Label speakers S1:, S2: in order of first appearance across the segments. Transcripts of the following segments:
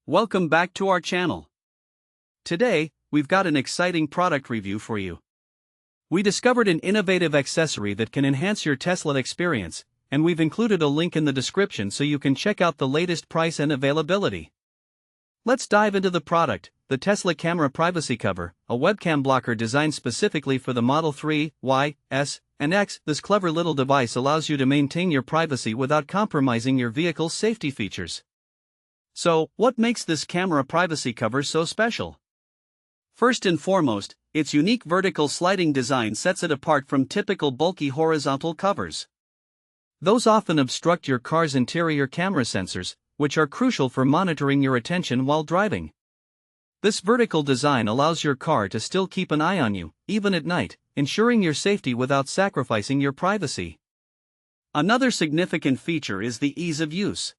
S1: Welcome back to our channel. Today, we've got an exciting product review for you. We discovered an innovative accessory that can enhance your Tesla experience, and we've included a link in the description so you can check out the latest price and availability. Let's dive into the product, the Tesla Camera Privacy Cover, a webcam blocker designed specifically for the Model 3, Y, S, and X. This clever little device allows you to maintain your privacy without compromising your vehicle's safety features. So, what makes this camera privacy cover so special? First and foremost, its unique vertical sliding design sets it apart from typical bulky horizontal covers. Those often obstruct your car's interior camera sensors, which are crucial for monitoring your attention while driving. This vertical design allows your car to still keep an eye on you, even at night, ensuring your safety without sacrificing your privacy. Another significant feature is the ease of use.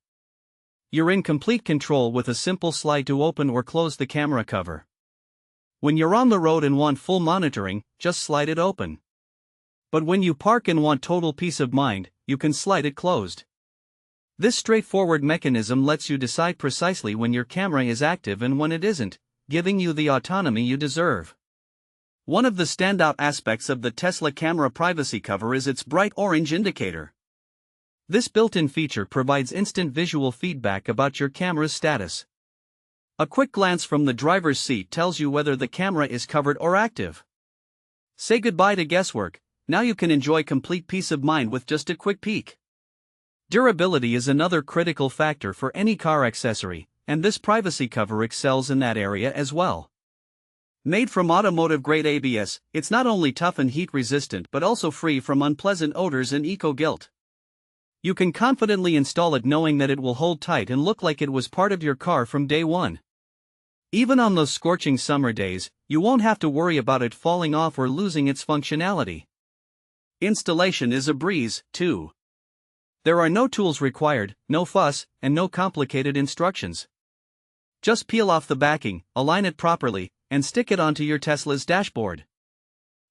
S1: You're in complete control with a simple slide to open or close the camera cover. When you're on the road and want full monitoring, just slide it open. But when you park and want total peace of mind, you can slide it closed. This straightforward mechanism lets you decide precisely when your camera is active and when it isn't, giving you the autonomy you deserve. One of the standout aspects of the Tesla Camera Privacy Cover is its bright orange indicator. This built-in feature provides instant visual feedback about your camera's status. A quick glance from the driver's seat tells you whether the camera is covered or active. Say goodbye to guesswork, now you can enjoy complete peace of mind with just a quick peek. Durability is another critical factor for any car accessory, and this privacy cover excels in that area as well. Made from automotive-grade ABS, it's not only tough and heat-resistant but also free from unpleasant odors and eco-guilt. You can confidently install it knowing that it will hold tight and look like it was part of your car from day one. Even on those scorching summer days, you won't have to worry about it falling off or losing its functionality. Installation is a breeze, too. There are no tools required, no fuss, and no complicated instructions. Just peel off the backing, align it properly, and stick it onto your Tesla's dashboard.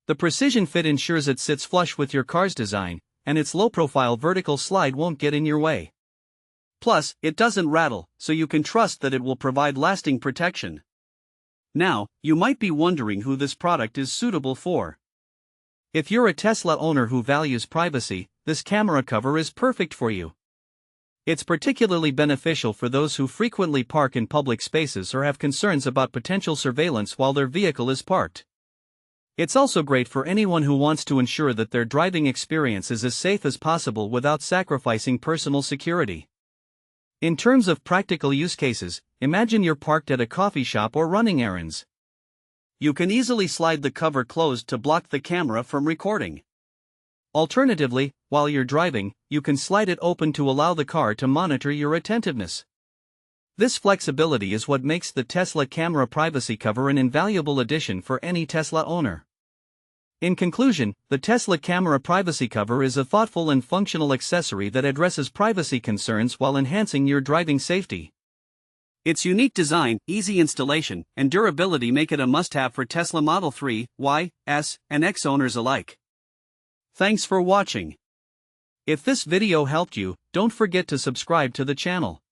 S1: The precision fit ensures it sits flush with your car's design, and its low-profile vertical slide won't get in your way. Plus, it doesn't rattle, so you can trust that it will provide lasting protection. Now, you might be wondering who this product is suitable for. If you're a Tesla owner who values privacy, this camera cover is perfect for you. It's particularly beneficial for those who frequently park in public spaces or have concerns about potential surveillance while their vehicle is parked. It's also great for anyone who wants to ensure that their driving experience is as safe as possible without sacrificing personal security. In terms of practical use cases, imagine you're parked at a coffee shop or running errands. You can easily slide the cover closed to block the camera from recording. Alternatively, while you're driving, you can slide it open to allow the car to monitor your attentiveness. This flexibility is what makes the Tesla Camera Privacy Cover an invaluable addition for any Tesla owner. In conclusion, the Tesla Camera Privacy Cover is a thoughtful and functional accessory that addresses privacy concerns while enhancing your driving safety. Its unique design, easy installation, and durability make it a must-have for Tesla Model 3, Y, S, and X owners alike. Thanks for watching. If this video helped you, don't forget to subscribe to the channel.